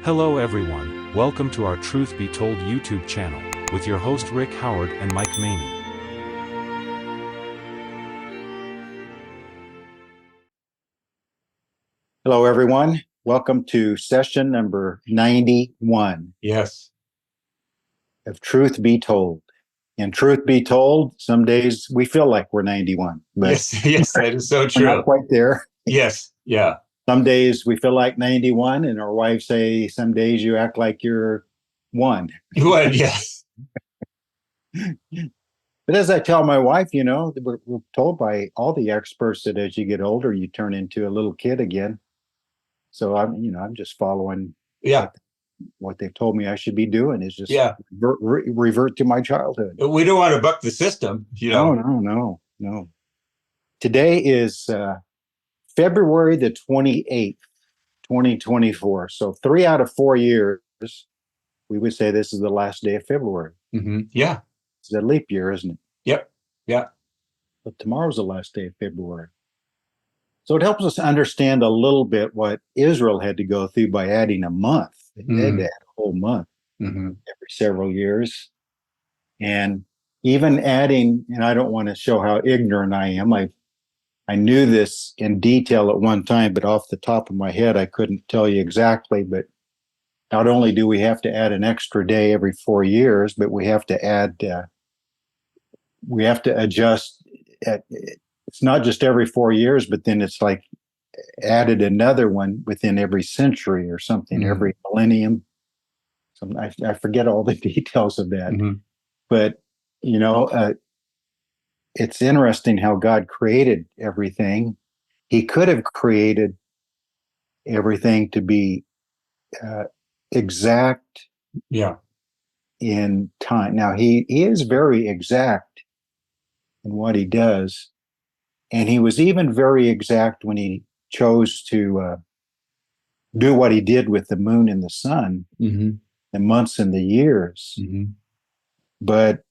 Hello everyone, welcome to our Truth Be Told YouTube channel, with your host Rick Howard and Mike Maney. Hello everyone, welcome to session number 91 Yes. of Truth Be Told. And truth be told, some days we feel like we're 91, but Yes, that is so we're true. not quite there. Yes, yeah. Some days we feel like 91, and our wives say some days you act like you're one. You would, yes. But as I tell my wife, we're told by all the experts that as you get older, you turn into a little kid again. So I'm just following Yeah, what they've told me I should be doing is just yeah. revert to my childhood. We don't want to buck the system, No. Today is February the 28th, 2024. So 3 out of 4 years, we would say this is the last day of February. Mm-hmm. Yeah. It's a leap year, isn't it? Yep. Yeah. But tomorrow's the last day of February. So it helps us understand a little bit what Israel had to go through by adding a month. They had to add a whole month every several years. And even adding, and I don't want to show how ignorant I am. I knew this in detail at one time, but off the top of my head, I couldn't tell you exactly. But not only do we have to add an extra day every 4 years, but we have to adjust. It's not just every 4 years, but then it's like added another one within every century or something, every millennium. I forget all the details of that. But, it's interesting how God created everything. He could have created everything to be exact in time. Now, he is very exact in what he does. And he was even very exact when he chose to do what he did with the moon and the sun, the months and the years. But,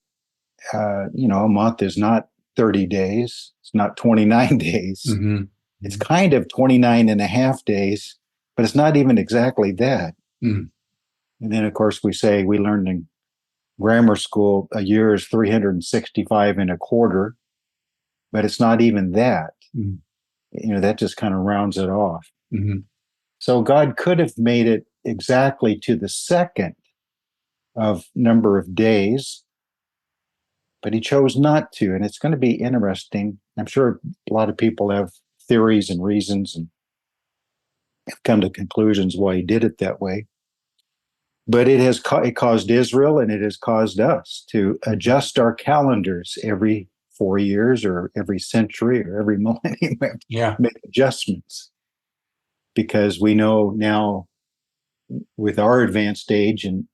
a month is not 30 days. It's not 29 days. It's kind of 29 and a half days, but it's not even exactly that. And then, of course, we learned in grammar school, a year is 365 and a quarter, but it's not even that. That just kind of rounds it off. So God could have made it exactly to the second of number of days, but he chose not to. And it's going to be interesting. I'm sure a lot of people have theories and reasons and have come to conclusions why he did it that way. But it caused Israel and it has caused us to adjust our calendars every 4 years or every century or every millennium. Make adjustments because we know now with our advanced age and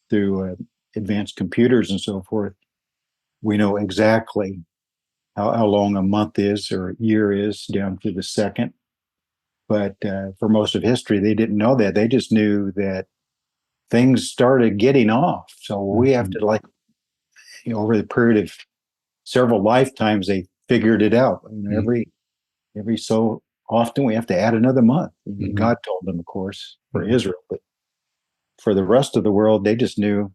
through advanced computers and so forth, we know exactly how long a month is or a year is down to the second. But for most of history, they didn't know that. They just knew that things started getting off. So we have to over the period of several lifetimes, they figured it out. Every so often we have to add another month. God told them, of course, for Israel, but for the rest of the world, they just knew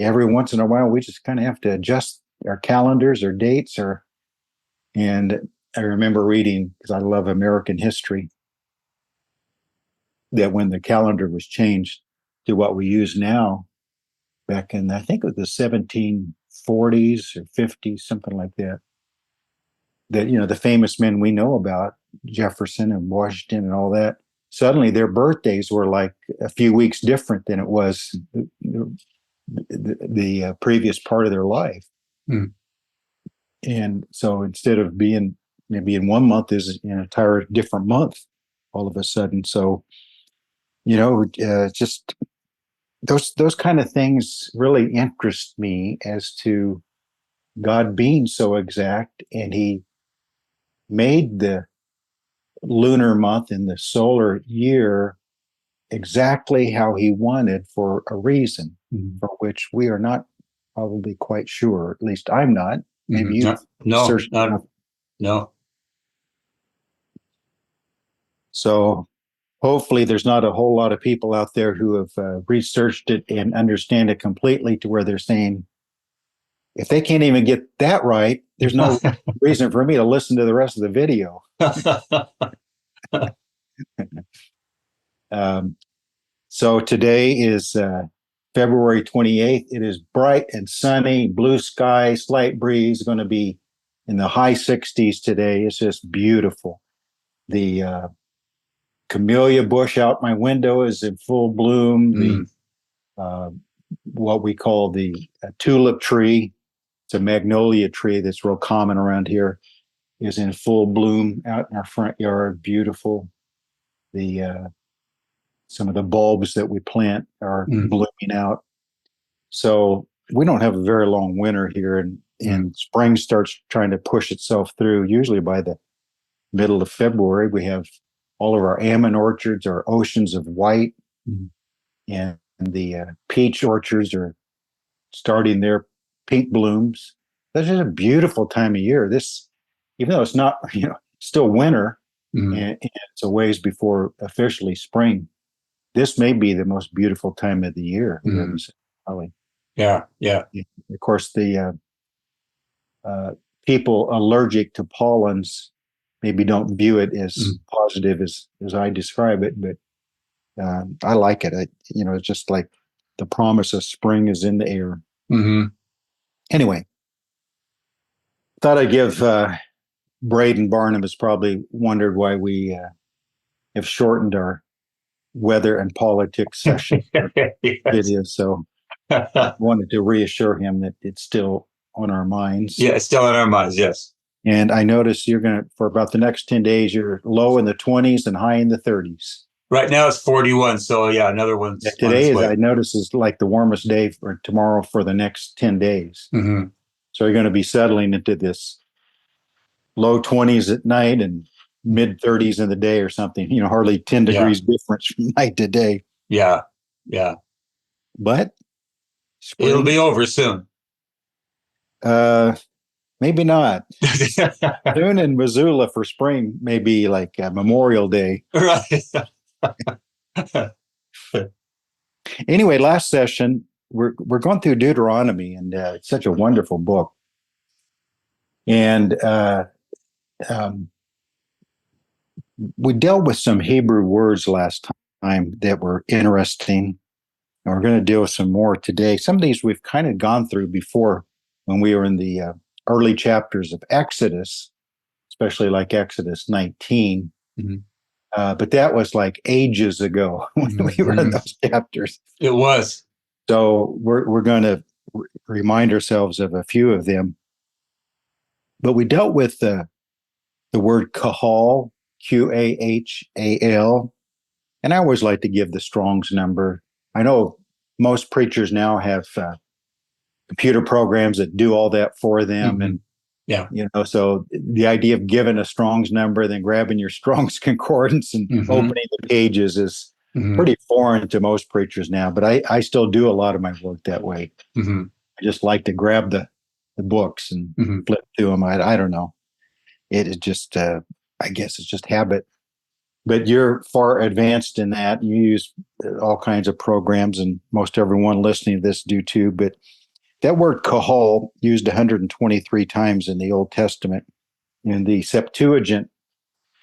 every once in a while we just kind of have to adjust our calendars or dates. And I remember reading, because I love American history, that when the calendar was changed to what we use now, back in I think it was the 1740s or 50s, something like that. That the famous men we know about, Jefferson and Washington and all that, suddenly their birthdays were like a few weeks different than it was the previous part of their life. And so instead of being maybe in 1 month is an entire different month all of a sudden. So, just those kind of things really interest me as to God being so exact, and he made the lunar month and the solar year exactly how he wanted for a reason, for which we are not probably quite sure. At least I'm not. Maybe you. No. So hopefully there's not a whole lot of people out there who have researched it and understand it completely to where they're saying, if they can't even get that right, there's no reason for me to listen to the rest of the video. So today is February 28th. It is bright and sunny, blue sky, slight breeze, going to be in the high 60s today. It's just beautiful. The camellia bush out my window is in full bloom. The what we call the tulip tree, it's a magnolia tree that's real common around here, is in full bloom out in our front yard. Beautiful. The some of the bulbs that we plant are blooming out. So we don't have a very long winter here, and spring starts trying to push itself through. Usually by the middle of February, we have all of our almond orchards are oceans of white, and the peach orchards are starting their pink blooms. This is a beautiful time of year. This, even though it's not, still winter, and it's a ways before officially spring, this may be the most beautiful time of the year. Probably. Yeah. Of course, the people allergic to pollens maybe don't view it as positive as I describe it, but I like it. It's just like the promise of spring is in the air. Anyway, thought I'd give Braden Barnum has probably wondered why we have shortened our weather and politics session. It is. So I wanted to reassure him that it's still on our minds. Yeah, it's still on our minds, yes. And I noticed you're going to, for about the next 10 days, you're low in the 20s and high in the 30s. Right now it's 41. So yeah, another one. Yeah, today is, I noticed, is like the warmest day for tomorrow for the next 10 days. So you're going to be settling into this low 20s at night and mid 30s in the day or something, hardly 10 degrees difference from night to day. Yeah. But spring, it'll be over soon. Maybe not. Soon in Missoula for spring, maybe like Memorial Day. Right. Anyway, last session, we're going through Deuteronomy, and it's such a wonderful book. And we dealt with some Hebrew words last time that were interesting, and we're going to deal with some more today. Some of these we've kind of gone through before when we were in the early chapters of Exodus, especially like Exodus 19. But that was like ages ago when we were in those chapters. It was. So we're going to remind ourselves of a few of them. But we dealt with the word Qahal, Qahal. And I always like to give the Strong's number. I know most preachers now have computer programs that do all that for them. And, so the idea of giving a Strong's number, then grabbing your Strong's concordance and opening the pages is pretty foreign to most preachers now. But I still do a lot of my work that way. I just like to grab the books and flip through them. I don't know. It is just, I guess it's just habit. But you're far advanced in that. You use all kinds of programs, and most everyone listening to this do too. But that word Qahal used 123 times in the Old Testament. And the Septuagint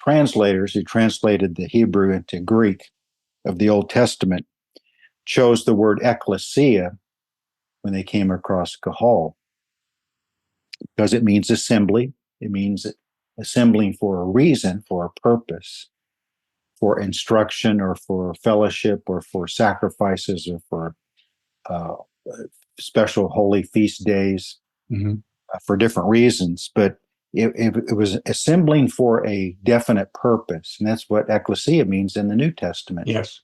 translators who translated the Hebrew into Greek of the Old Testament chose the word ecclesia when they came across Qahal, because it means assembly. It means assembling for a reason, for a purpose, for instruction or for fellowship or for sacrifices or for special holy feast days, for different reasons. But it was assembling for a definite purpose. And that's what ecclesia means in the New Testament. Yes.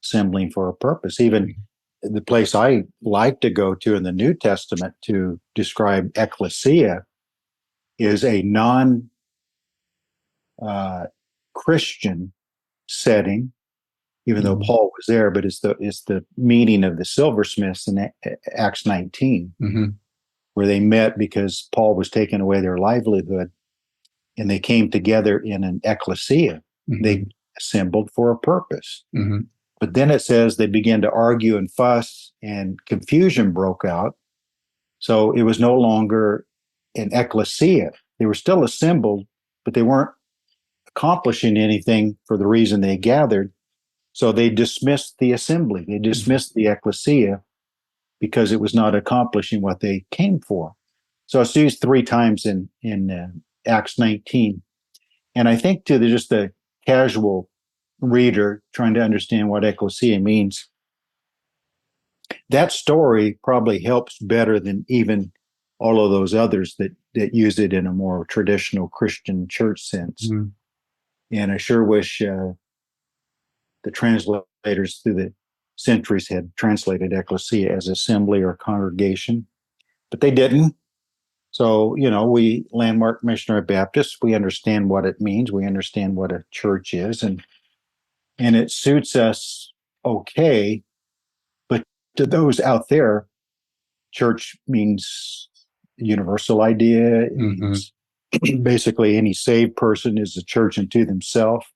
Assembling for a purpose. Even the place I like to go to in the New Testament to describe ecclesia is a non-Christian setting, even though Paul was there, but it's the meeting of the silversmiths in Acts 19, where they met because Paul was taking away their livelihood, and they came together in an ecclesia. They assembled for a purpose. Mhm. But then it says they began to argue and fuss, and confusion broke out. So it was no longer an ecclesia. They were still assembled, but they weren't accomplishing anything for the reason they gathered. So they dismissed the assembly. They dismissed the ecclesia because it was not accomplishing what they came for. So it's used 3 times in Acts 19. And I think to just the casual reader trying to understand what ecclesia means, that story probably helps better than even all of those others that use it in a more traditional Christian church sense. Mhm. And I sure wish the translators through the centuries had translated ecclesia as assembly or congregation, but they didn't. So, we Landmark Missionary Baptists, we understand what it means. We understand what a church is, and it suits us okay. But to those out there, church means universal idea. It means basically any saved person is a church unto themselves,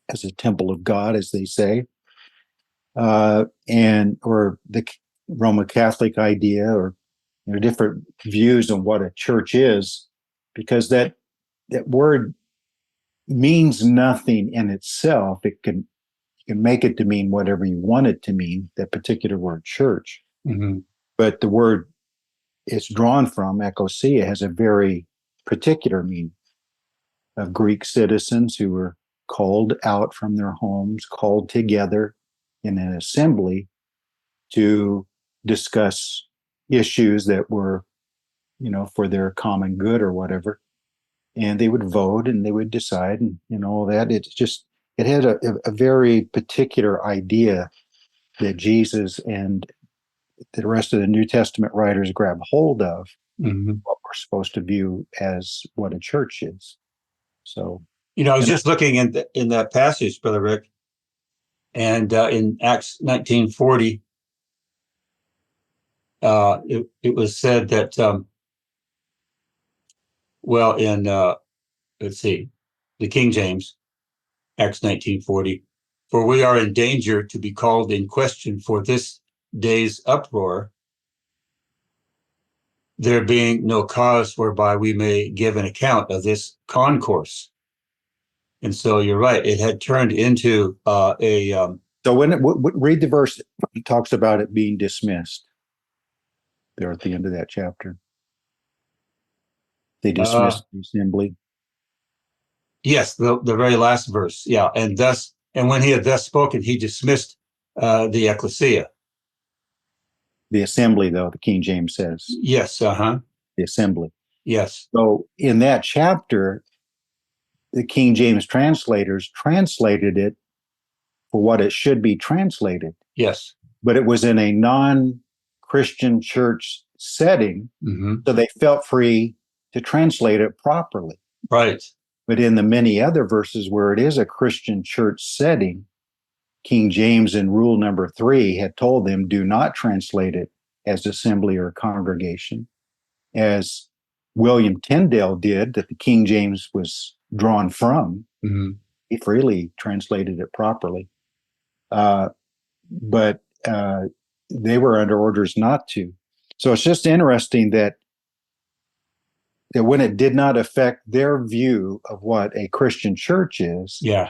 as a temple of God, as they say, and or the Roman Catholic idea, or different views on what a church is, because that word means nothing in itself. It can make it to mean whatever you want it to mean, that particular word church. Mhm. But the word it's drawn from, ecclesia, has a very particular meaning, of Greek citizens who were called out from their homes, called together in an assembly to discuss issues that were, for their common good or whatever. And they would vote and they would decide, and all that. It had a very particular idea that Jesus and the rest of the New Testament writers grab hold of, Mhm. what we're supposed to view as what a church is. So, I was just looking in that passage, Brother Rick, and in Acts 19:40, it was said that, in let's see, the King James, Acts 19:40, for we are in danger to be called in question for this day's uproar, there being no cause whereby we may give an account of this concourse. And so you're right; it had turned into so when read the verse, it talks about it being dismissed. There at the end of that chapter, they dismissed the assembly. Yes, the very last verse. Yeah. And when he had thus spoken, he dismissed the ecclesia. The assembly, though, the King James says. Yes. Uh-huh. The assembly. Yes. So in that chapter, the King James translators translated it for what it should be translated. Yes. But it was in a non-Christian church setting, Mm-hmm. so they felt free to translate it properly. Right. But in the many other verses where it is a Christian church setting, King James in rule number 3 had told them, do not translate it as assembly or congregation, as William Tyndale did, that the King James was drawn from. Mm-hmm. He freely translated it properly. But they were under orders not to. So it's just interesting that when it did not affect their view of what a Christian church is, Yeah.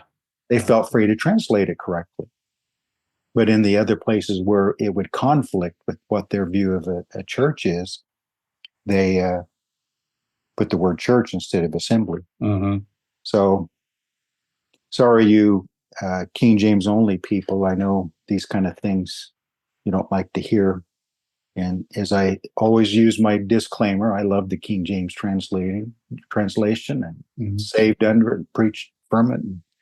they felt free to translate it correctly. But in the other places where it would conflict with what their view of a church is, they put the word church instead of assembly. Mm-hmm. So, sorry, you King James only people. I know these kind of things you don't like to hear. And as I always use my disclaimer, I love the King James translation and saved under it and preached from it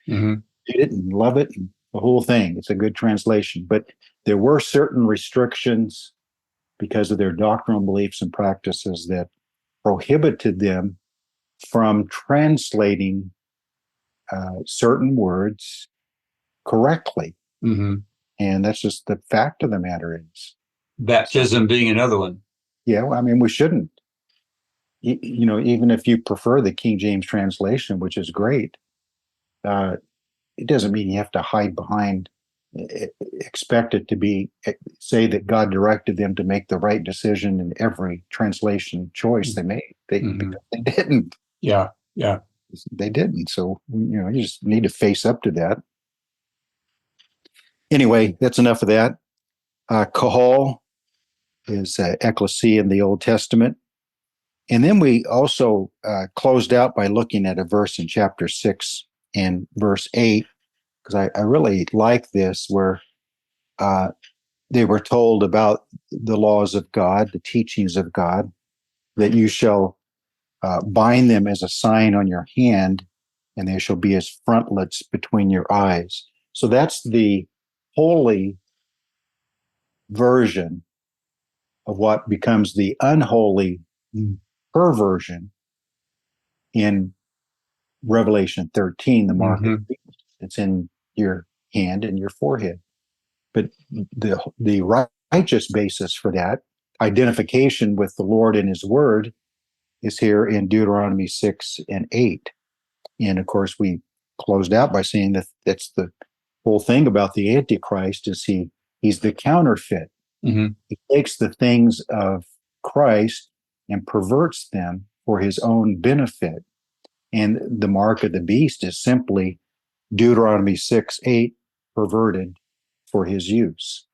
and read it and love it and the whole thing. It's a good translation. But there were certain restrictions because of their doctrinal beliefs and practices that prohibited them from translating certain words correctly. Mm-hmm. And that's just the fact of the matter is. Baptism being another one. Yeah, well, I mean, we shouldn't. Even if you prefer the King James translation, which is great, uh, it doesn't mean you have to hide behind, expect it to be, say that God directed them to make the right decision in every translation choice they made. Mhm. They didn't. Yeah. Yeah. They didn't. So, you just need to face up to that. Anyway, that's enough of that. Qahal is ecclesia in the Old Testament. And then we also closed out by looking at a verse in chapter 6 and verse 8, because I really like this, where they were told about the laws of God, the teachings of God, that you shall bind them as a sign on your hand, and they shall be as frontlets between your eyes. So that's the holy version of what becomes the unholy perversion in Revelation 13, the mark of the beast. It's in your hand and your forehead. But the righteous basis for that identification with the Lord and his word is here in Deuteronomy 6 and 8. And of course, we closed out by saying that that's the whole thing about the Antichrist is he's the counterfeit. Mm-hmm. He takes the things of Christ and perverts them for his own benefit. And the mark of the beast is simply Deuteronomy 6:8 perverted for his use.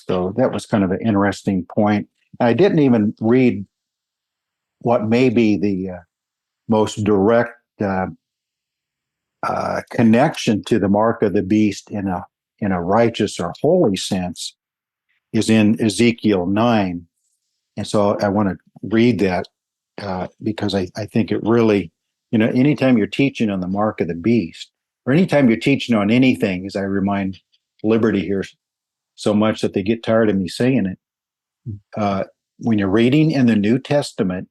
So that was kind of an interesting point. I didn't even read what may be the most direct connection to the mark of the beast in a righteous or holy sense is in Ezekiel 9. And so I want to read that because I think it really, anytime you're teaching on the mark of the beast, or anytime you're teaching on anything, as I remind Liberty here so much that they get tired of me saying it, when you're reading in the New Testament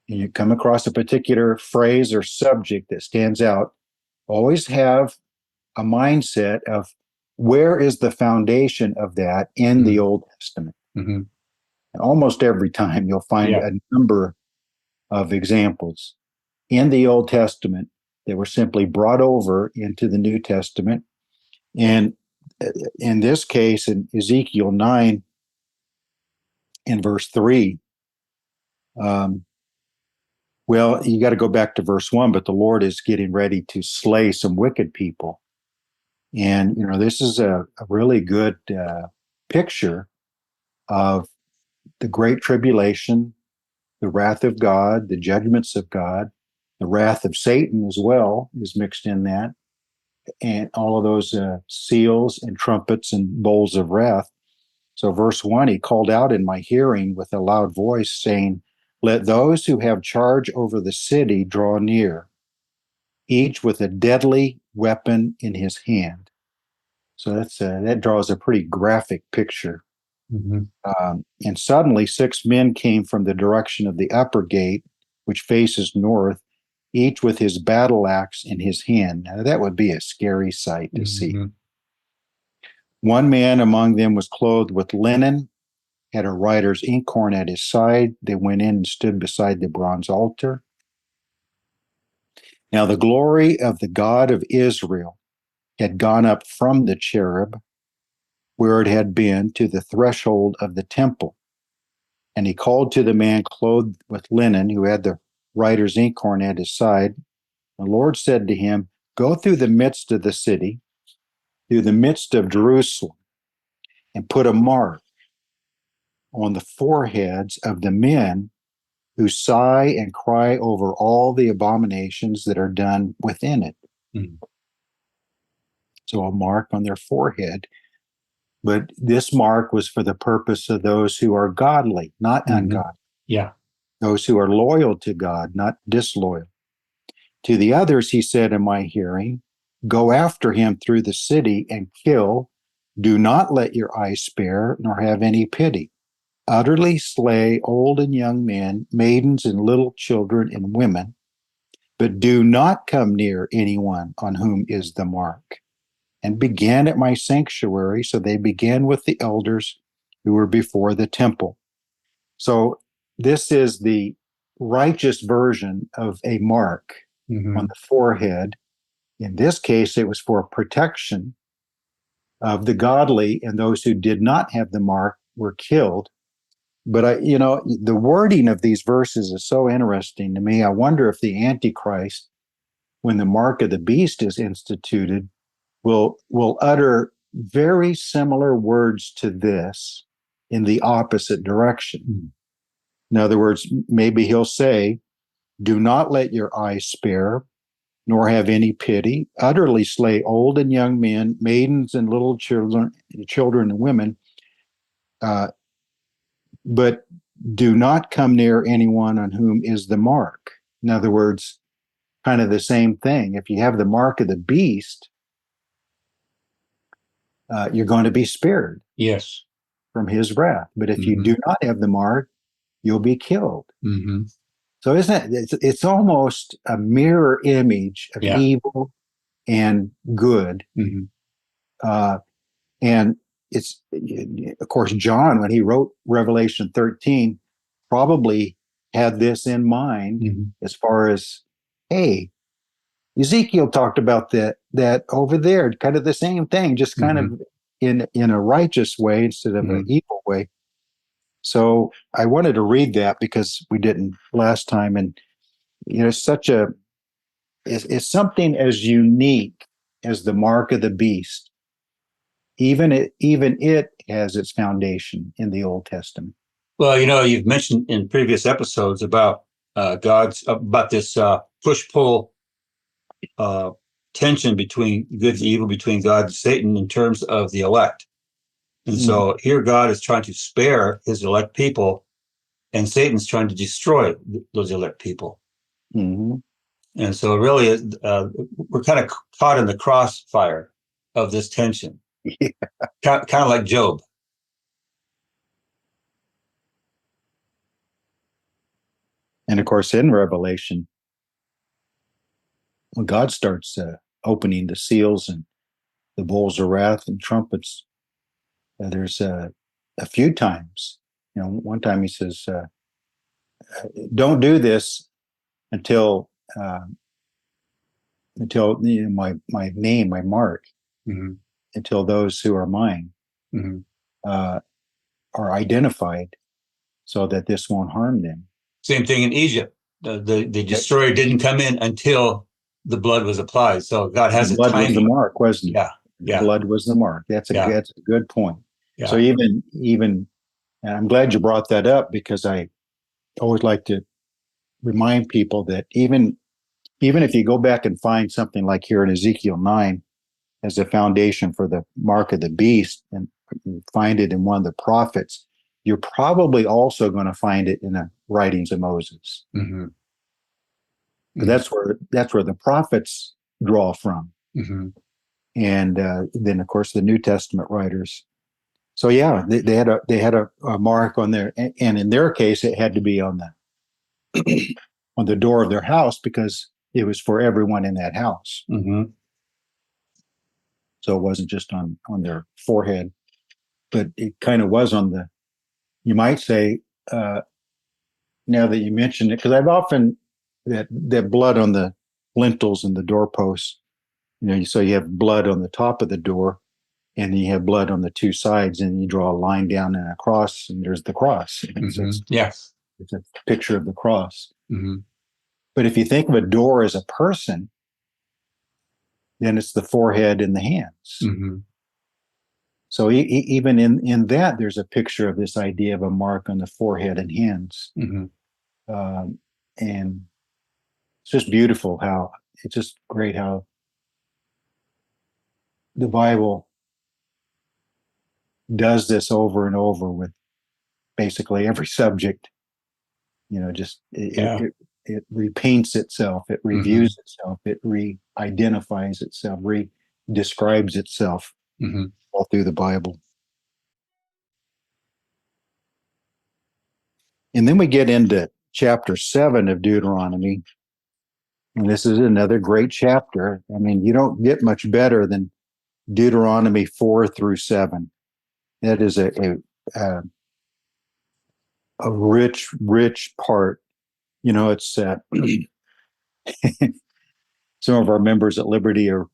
and you come across a particular phrase or subject that stands out, always have a mindset of where is the foundation of that in the Old Testament. Mm-hmm. Almost every time you'll find a number of examples in the Old Testament that were simply brought over into the New Testament. And in this case, in Ezekiel 9, in verse 3, well, you got to go back to verse 1, but the Lord is getting ready to slay some wicked people. And, this is a really good picture of the great tribulation, the wrath of God, the judgments of God, the wrath of Satan as well is mixed in that, and all of those seals and trumpets and bowls of wrath. So verse 1, he called out in my hearing with a loud voice, saying, let those who have charge over the city draw near, each with a deadly weapon in his hand. So that draws a pretty graphic picture. Mm-hmm. And suddenly 6 men came from the direction of the upper gate, which faces north, each with his battle axe in his hand. Now, that would be a scary sight to see. One man among them was clothed with linen, had a writer's inkhorn at his side. They went in and stood beside the bronze altar. Now the glory of the God of Israel had gone up from the cherub where it had been to the threshold of the temple. And he called to the man clothed with linen who had the writer's inkhorn at his side. The Lord said to him, go through the midst of the city, through the midst of Jerusalem, and put a mark on the foreheads of the men who sigh and cry over all the abominations that are done within it. Mm-hmm. So a mark on their forehead. But this mark was for the purpose of those who are godly, not ungodly. Yeah. Those who are loyal to God, not disloyal. To the others, he said in my hearing, go after him through the city and kill. Do not let your eyes spare, nor have any pity. Utterly slay old and young men, maidens and little children and women, but do not come near anyone on whom is the mark. And began at my sanctuary. So they began with the elders who were before the temple. So this is the righteous version of a mark. on the forehead. In this case, it was for protection of the godly, and those who did not have the mark were killed. But the wording of these verses is so interesting to me. I wonder if the Antichrist, when the mark of the beast is instituted, will utter very similar words to this in the opposite direction. In other words, maybe he'll say, "Do not let your eyes spare, nor have any pity. Utterly slay old and young men, maidens and little children and women. But do not come near anyone on whom is the mark." In other words, kind of the same thing. If you have the mark of the beast, you're going to be spared Yes. from his wrath. But if you do not have the mark, you'll be killed. So isn't it? It's almost a mirror image of evil and good. And it's, of course, John, when he wrote Revelation 13, probably had this in mind as far as, hey, Ezekiel talked about that over there, kind of the same thing, just kind of in a righteous way instead of an evil way. So I wanted to read that because we didn't last time, and it's it's something as unique as the mark of the beast. Even it has its foundation in the Old Testament. Well, you've mentioned in previous episodes about about this push-pull tension between good and evil, between God and Satan in terms of the elect. And so here God is trying to spare his elect people, and Satan's trying to destroy those elect people. And so really, we're kind of caught in the crossfire of this tension. Kind of like Job. And of course, in Revelation, when God starts opening the seals and the bowls of wrath and trumpets, there's a few times. One time he says, "Don't do this until my name, my mark, until those who are mine are identified, so that this won't harm them." Same thing in Egypt. The destroyer didn't come in until the blood was applied. So God has a timing. Blood was the mark, wasn't it? Yeah. Blood was the mark. That's a good point. Yeah. So even, and I'm glad you brought that up, because I always like to remind people that even if you go back and find something like here in Ezekiel 9 as a foundation for the mark of the beast, and find it in one of the prophets, you're probably also going to find it in the writings of Moses. That's where the prophets draw from. And then, of course, the New Testament writers. So they had a mark on there, and in their case, it had to be on the door of their house, because it was for everyone in that house. So it wasn't just on their forehead, but it kind of was on the, you might say, now that you mentioned it, because I've often that blood on the lintels and the doorposts, so you have blood on the top of the door, and you have blood on the two sides, and you draw a line down and a cross, and there's the cross. It's a picture of the cross. But if you think of a door as a person, then it's the forehead and the hands. So even in that, there's a picture of this idea of a mark on the forehead and hands. And it's just beautiful it's just great how the Bible does this over and over with basically every subject. It repaints itself, it reviews itself, it re-identifies itself, re-describes itself all through the Bible. And then we get into chapter 7 of Deuteronomy. And this is another great chapter. I mean, you don't get much better than Deuteronomy 4 through 7. That is a rich part. It's some of our members at Liberty are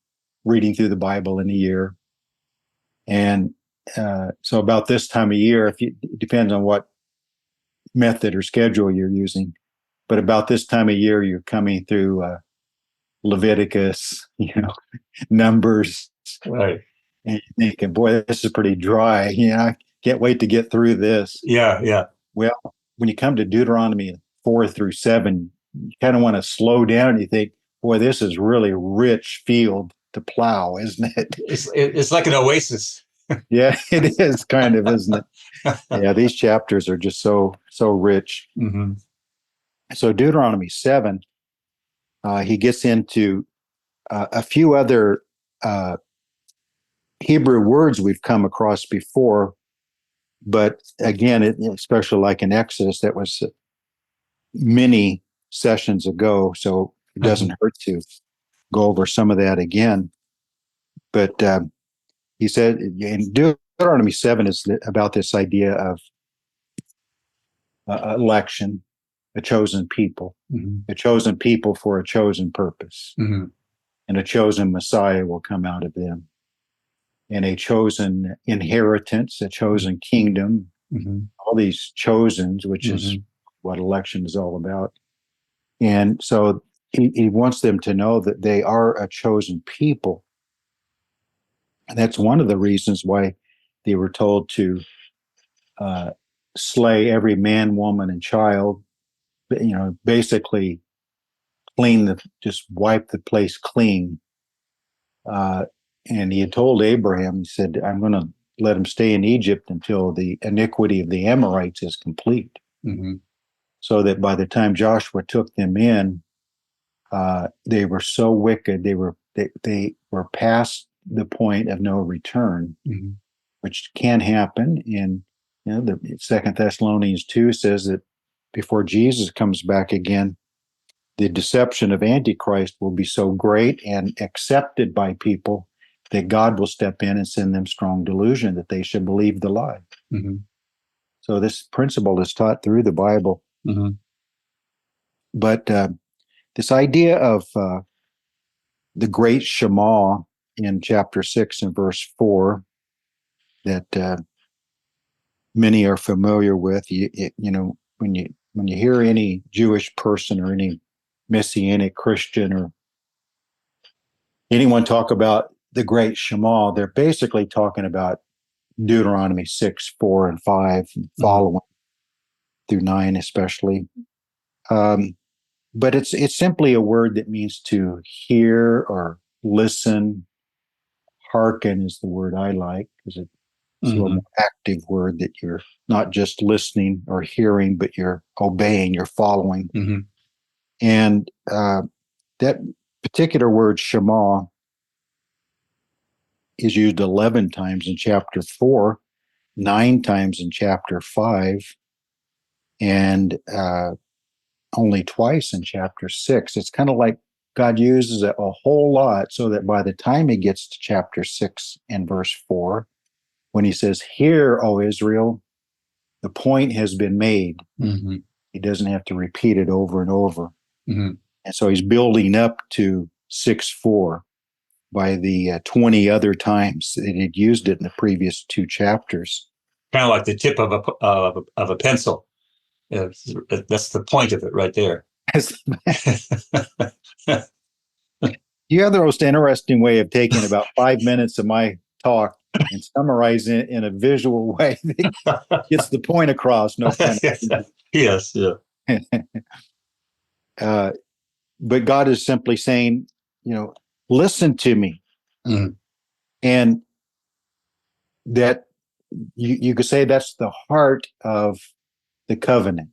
reading through the Bible in a year. And so about this time of year, it depends on what method or schedule you're using, but about this time of year, you're coming through Leviticus, Numbers. Right. And you're thinking, boy, this is pretty dry. I can't wait to get through this. Yeah, yeah. Well, when you come to Deuteronomy 4-7, you kind of want to slow down. You think, boy, this is really rich field to plow, isn't it? It's like an oasis. Yeah, it is kind of, isn't it? Yeah, these chapters are just so rich. Mm-hmm. So Deuteronomy 7, he gets into a few other Hebrew words we've come across before, but again, especially like in Exodus, that was many sessions ago, so it doesn't hurt to go over some of that again. But he said in Deuteronomy 7 is about this idea of election, a chosen people, a chosen people for a chosen purpose, and a chosen Messiah will come out of them, and a chosen inheritance, a chosen kingdom, all these chosens, which is what election is all about. And so he wants them to know that they are a chosen people. And that's one of the reasons why they were told to slay every man, woman, and child, basically just wipe the place clean. And he had told Abraham, he said, I'm going to let him stay in Egypt until the iniquity of the Amorites is complete. So that by the time Joshua took them in, they were so wicked, they were past the point of no return, which can happen. And the 2 Thessalonians 2 says that before Jesus comes back again, the deception of Antichrist will be so great and accepted by people that God will step in and send them strong delusion that they should believe the lie. So this principle is taught through the Bible. But this idea of the great Shemah in chapter 6 and verse 4 that many are familiar with, when you hear any Jewish person or any Messianic Christian or anyone talk about the great Shema, they're basically talking about Deuteronomy 6, 4, and 5 and following through 9 especially. But it's simply a word that means to hear or listen. Hearken is the word I like, because it's a little more active word, that you're not just listening or hearing, but you're obeying, you're following. And that particular word Shema is used 11 times in chapter 4, 9 times in chapter 5, and only twice in chapter 6. It's kind of like God uses it a whole lot so that by the time he gets to chapter 6 and verse 4, when he says, "Hear, O Israel," the point has been made. He doesn't have to repeat it over and over. And so he's building up to 6:4 by the 20 other times that he'd used it in the previous 2 chapters. Kind of like the tip of a pencil. That's the point of it right there. You have the most interesting way of taking about 5 minutes of my talk and summarizing it in a visual way that gets the point across. No pun intended. Yes, yeah. But God is simply saying, listen to me. And that you could say that's the heart of the covenant,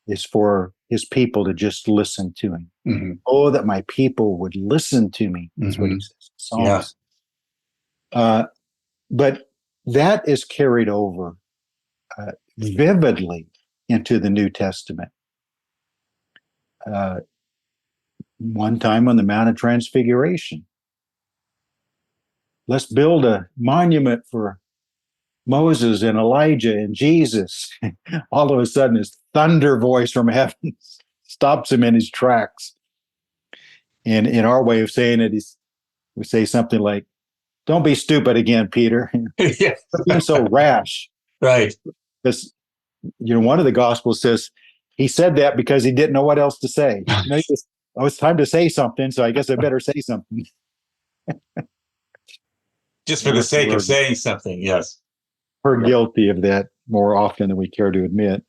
is for his people to just listen to him. Oh, that my people would listen to me. That's what he says in Psalms. But that is carried over vividly into the New Testament. One time on the Mount of Transfiguration, let's build a monument for Moses and Elijah and Jesus. All of a sudden, his thunder voice from heaven stops him in his tracks. And in our way of saying it is, we say something like, "Don't be stupid again, Peter." Yeah. Stop being so rash. Right. Because one of the gospels says he said that because he didn't know what else to say. Oh, it's time to say something, so I guess I better say something. Just for the sake of saying something, yes. We're guilty of that more often than we care to admit.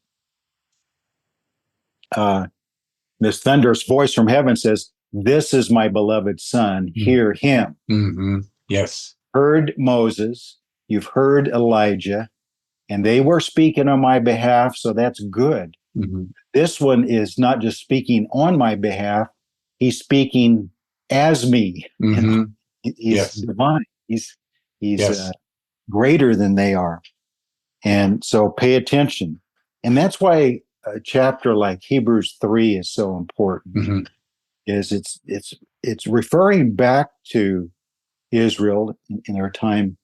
This thunderous voice from heaven says, "This is my beloved son, hear him." Mm-hmm. Yes. Heard Moses, you've heard Elijah, and they were speaking on my behalf, so that's good. Mm-hmm. This one is not just speaking on my behalf, he's speaking as me. Mm-hmm. He's divine. He's yes. Greater than they are. And so pay attention. And that's why a chapter like Hebrews 3 is so important. Mm-hmm. Is it's referring back to Israel in their time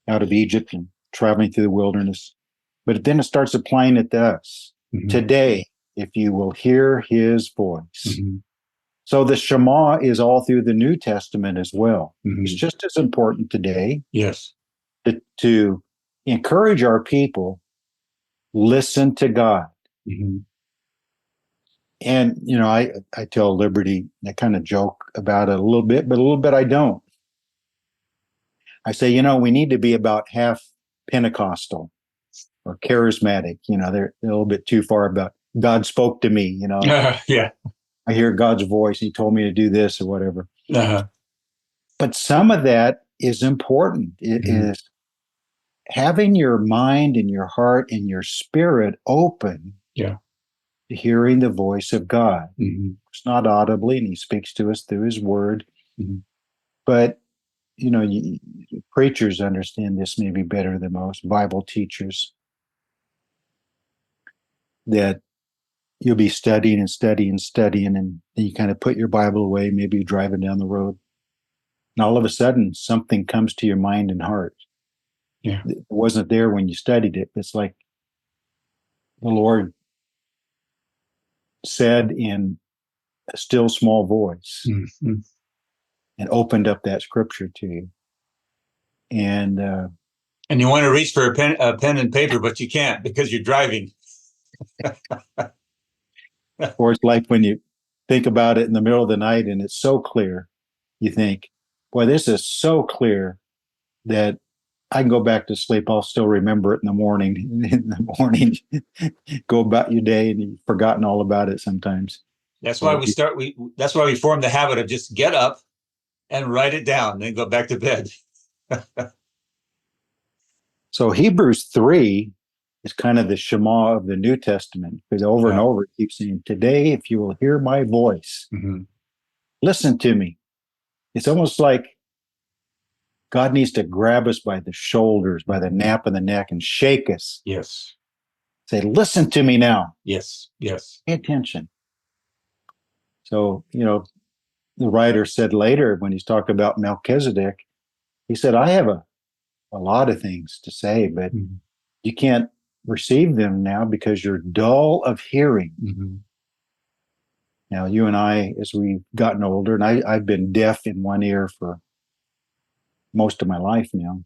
out of Egypt and traveling through the wilderness. But then it starts applying it to us. Mm-hmm. Today, if you will hear his voice. Mm-hmm. So the Shema is all through the New Testament as well. Mm-hmm. It's just as important today. Yes. To encourage our people, listen to God. Mm-hmm. And, I tell Liberty, I kind of joke about it a little bit, but a little bit I don't. I say, we need to be about half Pentecostal or charismatic. They're a little bit too far about God spoke to me, Yeah. I hear God's voice. He told me to do this or whatever. Uh-huh. But some of that is important. It is having your mind and your heart and your spirit open to hearing the voice of God. Mm-hmm. It's not audibly, and he speaks to us through his word. Mm-hmm. But, preachers understand this maybe better than most, Bible teachers, that you'll be studying and studying and studying, and then you kind of put your Bible away, maybe you're driving down the road, and all of a sudden something comes to your mind and heart. Yeah. It wasn't there when you studied it. It's like the Lord said in a still small voice and opened up that scripture to you. And you want to reach for a pen and paper, but you can't because you're driving. Or it's like when you think about it in the middle of the night and it's so clear, you think, boy, this is so clear that I can go back to sleep. I'll still remember it in the morning. In the morning, go about your day and you've forgotten all about it sometimes. That's why that's why we form the habit of just get up and write it down, then go back to bed. So Hebrews 3 is kind of the Shema of the New Testament, because over and over it keeps saying, today, if you will hear my voice, listen to me. It's almost like God needs to grab us by the shoulders, by the nape of the neck, and shake us. Yes. Say, listen to me now. Yes. Yes. Pay attention. So, the writer said later when he's talking about Melchizedek, he said, I have a lot of things to say, but you can't receive them now because you're dull of hearing. Now, you and I, as we've gotten older, and I've been deaf in one ear for most of my life now.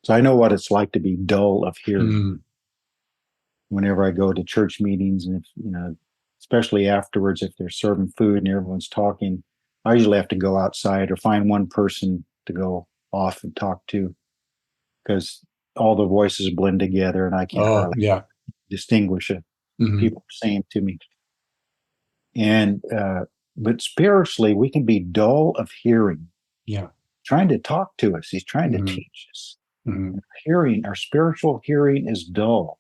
So I know what it's like to be dull of hearing. Whenever I go to church meetings, and if, especially afterwards, if they're serving food and everyone's talking, I usually have to go outside or find one person to go off and talk to, because all the voices blend together and I can't hardly distinguish it. People are saying to me. And but spiritually, we can be dull of hearing. Yeah, trying to talk to us. He's trying to teach us. Hearing, our spiritual hearing is dull.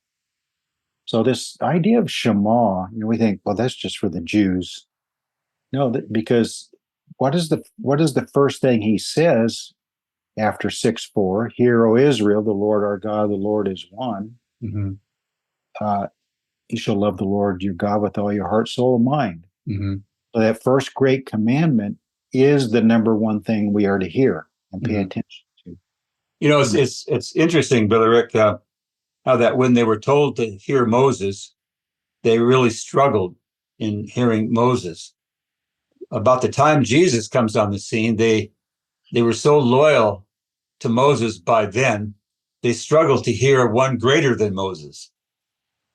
So this idea of Shema, we think, well, that's just for the Jews. No, because what is the first thing he says after 6:4? Hear, O Israel, the Lord our God, the Lord is one. You shall love the Lord your God with all your heart, soul, and mind. So that first great commandment is the number one thing we are to hear and pay attention to. It's interesting, Brother Rick, how that when they were told to hear Moses, they really struggled in hearing Moses. about the time Jesus comes on the scene, they were so loyal to Moses by then, they struggled to hear one greater than Moses.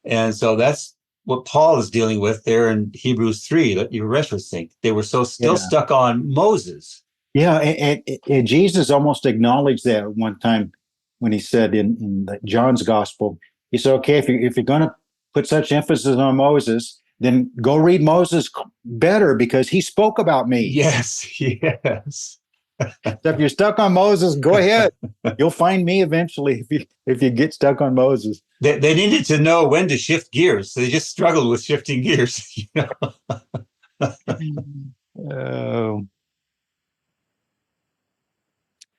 And so that's what Paul is dealing with there in Hebrews 3 that you're referencing. They were still stuck on Moses. Yeah, and Jesus almost acknowledged that one time when he said in John's gospel, he said, okay, if you're going to put such emphasis on Moses, then go read Moses better because he spoke about me. Yes, yes. So if you're stuck on Moses, go ahead. You'll find me eventually if you get stuck on Moses. They needed to know when to shift gears. They just struggled with shifting gears.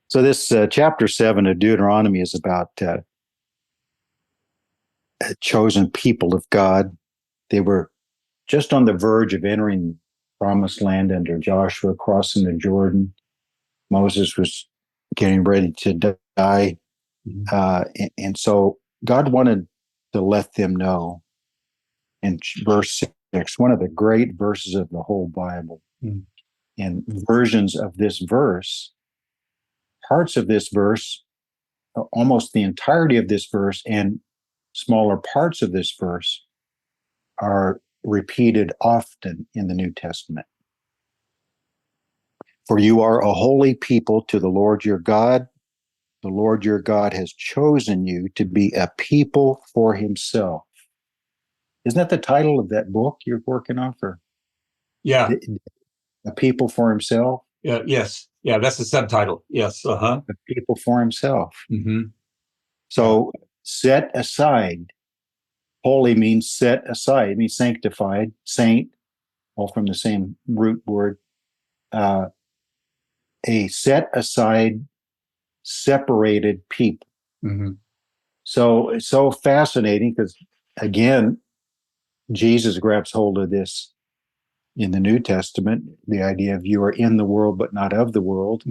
So this chapter 7 of Deuteronomy is about a chosen people of God. They were just on the verge of entering the promised land under Joshua, crossing the Jordan. Moses was getting ready to die. And so God wanted to let them know in verse 6, one of the great verses of the whole Bible. And versions of this verse, parts of this verse, almost the entirety of this verse and smaller parts of this verse are repeated often in the New Testament. For you are a holy people to the Lord your God. The Lord your God has chosen you to be a people for himself. Isn't that the title of that book you're working on? Yeah. A people for himself? Yes. Yeah, that's the subtitle. Yes. A people for himself. Mm-hmm. So set aside. Holy means set aside. It means sanctified, saint, all from the same root word. A set aside, separated people. Mm-hmm. So it's so fascinating because, again, Jesus grabs hold of this in the New Testament, the idea of you are in the world but not of the world.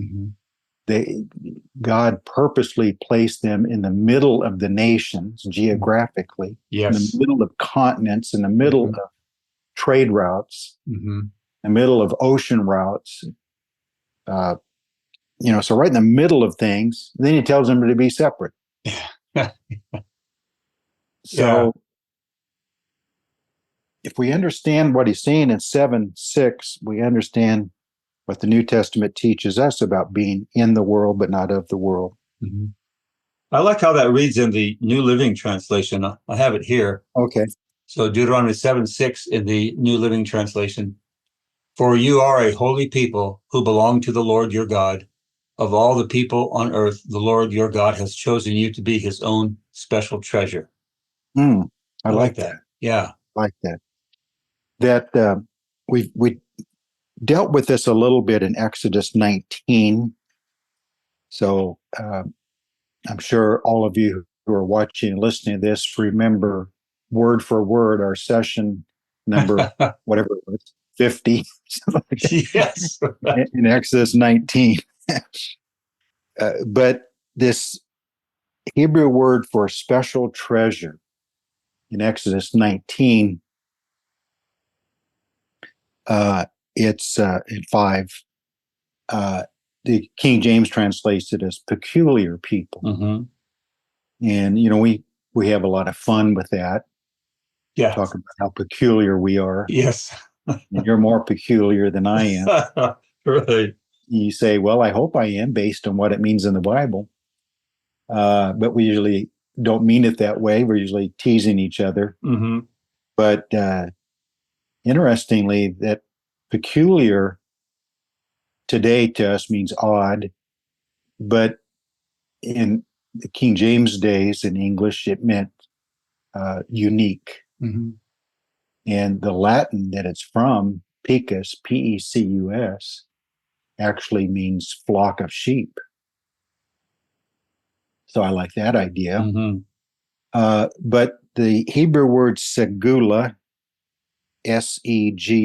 God purposely placed them in the middle of the nations geographically, in the middle of continents, in the middle of trade routes, in the middle of ocean routes. So right in the middle of things, then he tells them to be separate. So if we understand what he's saying in 7:6, we understand what the New Testament teaches us about being in the world but not of the world. I like how that reads in the New Living Translation. I have it here. Okay. So Deuteronomy 7:6 in the New Living Translation. For you are a holy people who belong to the Lord your God. Of all the people on earth, the Lord your God has chosen you to be his own special treasure. I like that. Yeah. I like that. That we dealt with this a little bit in Exodus 19. So I'm sure all of you who are watching and listening to this remember word for word our session number, whatever it was, 50. Yes. In Exodus 19. But this Hebrew word for special treasure in Exodus 19, it's in 5. The King James translates it as peculiar people. And, we have a lot of fun with that. Yeah. Talk about how peculiar we are. Yes. And you're more peculiar than I am. Right. You say, well, I hope I am based on what it means in the Bible. But we usually don't mean it that way. We're usually teasing each other. But interestingly, that peculiar today to us means odd. But in the King James days in English, it meant unique. And the Latin that it's from, pecus, Pecus, actually means flock of sheep. So I like that idea. But the Hebrew word segula, Segullah,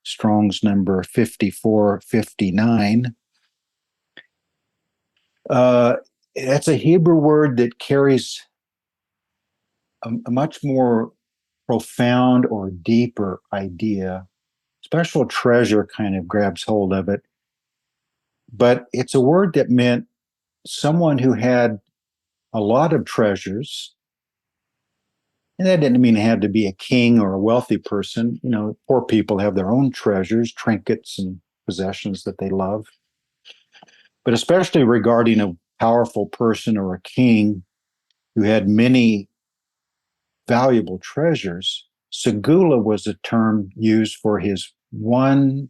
Strong's number 5459, that's a Hebrew word that carries a much more profound or deeper idea special treasure kind of grabs hold of it. But it's a word that meant someone who had a lot of treasures. And that didn't mean it had to be a king or a wealthy person. You know, poor people have their own treasures, trinkets and possessions that they love. But especially regarding a powerful person or a king who had many valuable treasures, segula was a term used for his one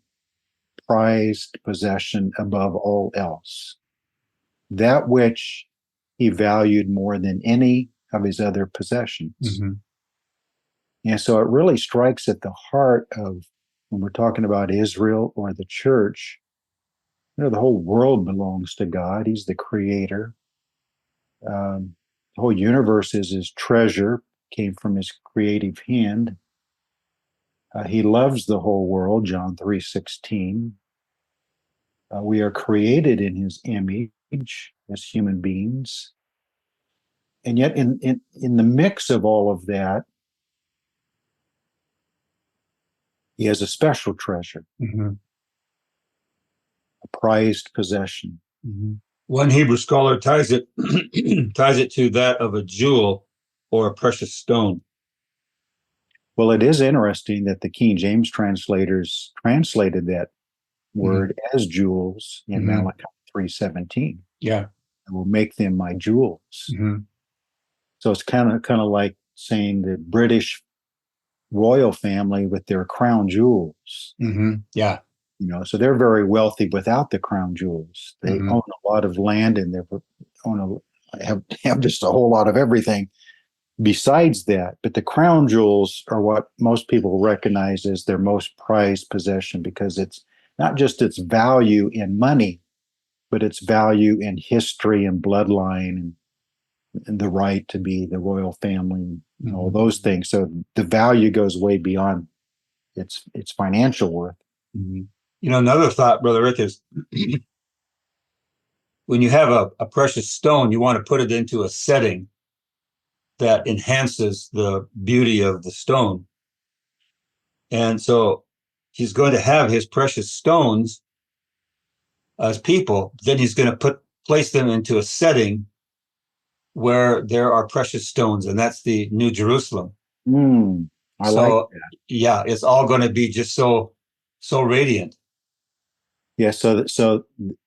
prized possession above all else, that which he valued more than any of his other possessions. Mm-hmm. And so it really strikes at the heart of when we're talking about Israel or the church. You know, the whole world belongs to God. He's the creator. The whole universe is his treasure, came from his creative hand. He loves the whole world, John 3:16. We are created in his image as human beings. And yet in the mix of all of that, he has a special treasure, Mm-hmm. a prized possession. Mm-hmm. One Hebrew scholar ties it ties it to that of a jewel or a precious stone. Well, it is interesting that the King James translators translated that word as jewels in Malachi 3:17. Yeah. I will make them my jewels. Mm-hmm. So it's kind of like saying the British royal family with their crown jewels. Mm-hmm. Yeah. You know, so they're very wealthy without the crown jewels. They own a lot of land and have just a whole lot of everything besides that. But the crown jewels are what most people recognize as their most prized possession, because it's not just its value in money, but its value in history and bloodline and the right to be the royal family and all those things. So the value goes way beyond its financial worth. Mm-hmm. You know, another thought, Brother Rick, is when you have a precious stone, you want to put it into a setting that enhances the beauty of the stone. And so he's going to have his precious stones as people, then he's going to place them into a setting where there are precious stones, and that's the New Jerusalem. I like that. Yeah, it's all going to be just so radiant. Yeah, so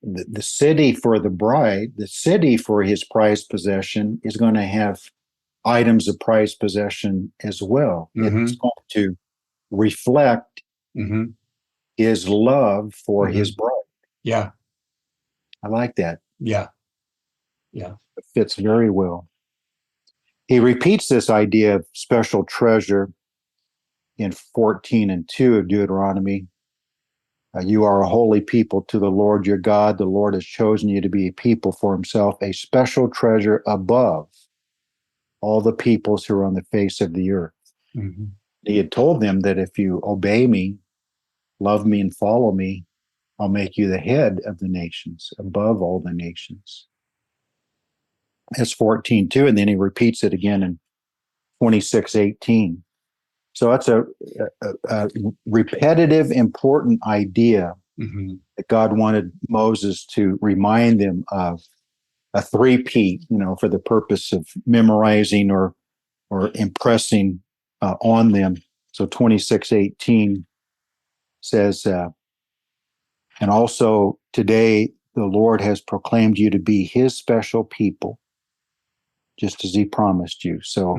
the city for the bride, the city for his prized possession is going to have items of prized possession as well. It's going to reflect his love for his bride. Yeah. I like that. Yeah. Yeah. It fits very well. He repeats this idea of special treasure in 14:2 of Deuteronomy. You are a holy people to the Lord your God. The Lord has chosen you to be a people for himself, a special treasure above all the peoples who are on the face of the earth. He had told them that if you obey me, love me, and follow me, I'll make you the head of the nations, above all the nations. That's 14:2, and then he repeats it again in 26:18. So that's a repetitive, important idea that God wanted Moses to remind them of, a three-peat, you know, for the purpose of memorizing or impressing on them. So 26:18 says, and also today the Lord has proclaimed you to be his special people, just as he promised you. So,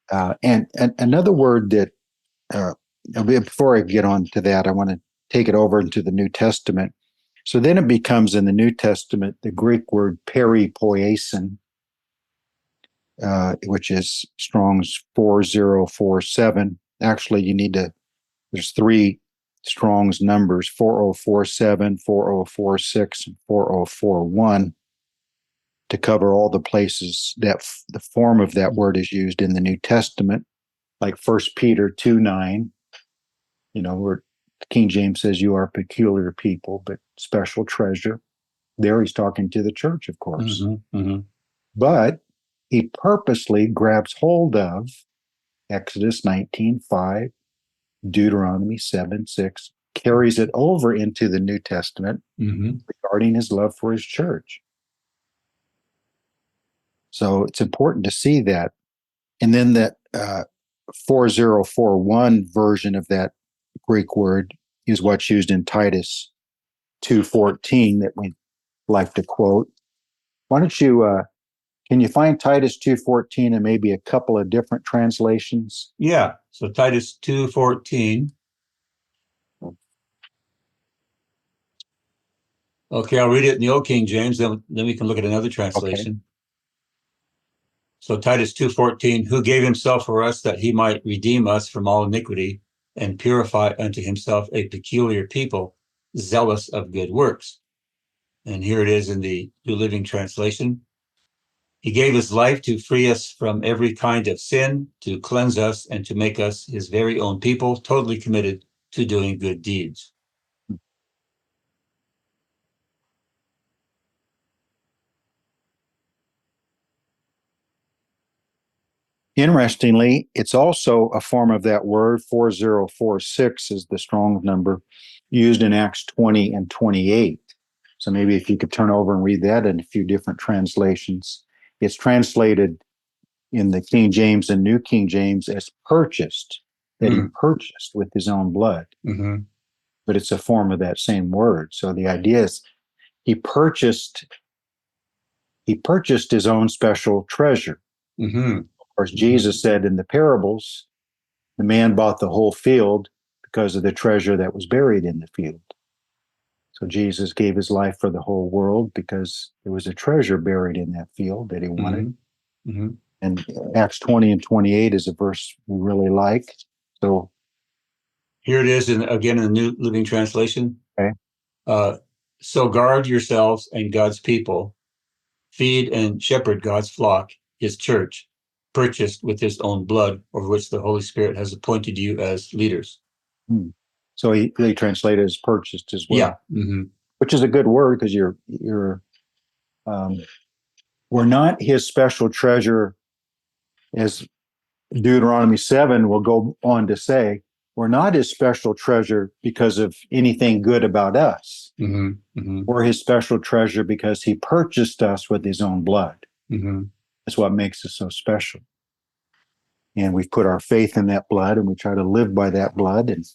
and another word that, before I get on to that, I want to take it over into the New Testament. So then it becomes in the New Testament the Greek word peripoiesin, which is Strong's 4047. Actually, there's three Strong's numbers: 4047, 4046, and 4041, to cover all the places that the form of that word is used in the New Testament, like 1 Peter 2:9, where King James says you are a peculiar people, but special treasure. There he's talking to the church, of course. But he purposely grabs hold of Exodus 19:5, Deuteronomy 7:6 carries it over into the New Testament regarding his love for his church. So it's important to see that. And then that 4041 version of that Greek word is what's used in Titus 2:14 that we like to quote. Why don't you, can you find Titus 2:14 and maybe a couple of different translations? Yeah. So Titus 2:14. Okay, I'll read it in the Old King James, then we can look at another translation. Okay. So Titus 2:14, who gave himself for us that he might redeem us from all iniquity and purify unto himself a peculiar people, zealous of good works. And here it is in the New Living Translation. He gave his life to free us from every kind of sin, to cleanse us, and to make us his very own people, totally committed to doing good deeds. Interestingly, it's also a form of that word. 4046 is the Strong's number used in Acts 20 and 28. So maybe if you could turn over and read that in a few different translations. It's translated in the King James and New King James as purchased, that he purchased with his own blood. But it's a form of that same word. So the idea is he purchased his own special treasure. Of course, Jesus said in the parables, the man bought the whole field because of the treasure that was buried in the field. So Jesus gave his life for the whole world because there was a treasure buried in that field that he wanted. And Acts 20 and 28 is a verse we really like. So here it is again in the New Living Translation. Okay. So guard yourselves and God's people, feed and shepherd God's flock, his church, purchased with his own blood, over which the Holy Spirit has appointed you as leaders. So they translate it as purchased as well. Yeah. Which is a good word because we're not his special treasure, as Deuteronomy 7 will go on to say. We're not his special treasure because of anything good about us. We're his special treasure because he purchased us with his own blood. That's what makes us so special. And we've put our faith in that blood, and we try to live by that blood, and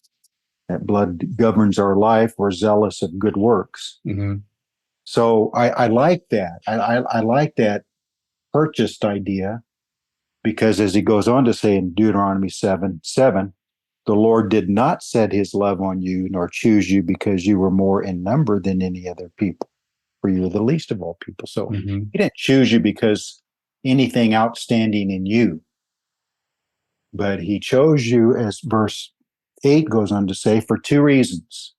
that blood governs our life. We're zealous of good works. So I like that. I like that purchased idea, because as he goes on to say in Deuteronomy 7:7, the Lord did not set his love on you, nor choose you because you were more in number than any other people, for you are the least of all people. So he didn't choose you because anything outstanding in you, but he chose you, as verse 8 goes on to say, for two reasons: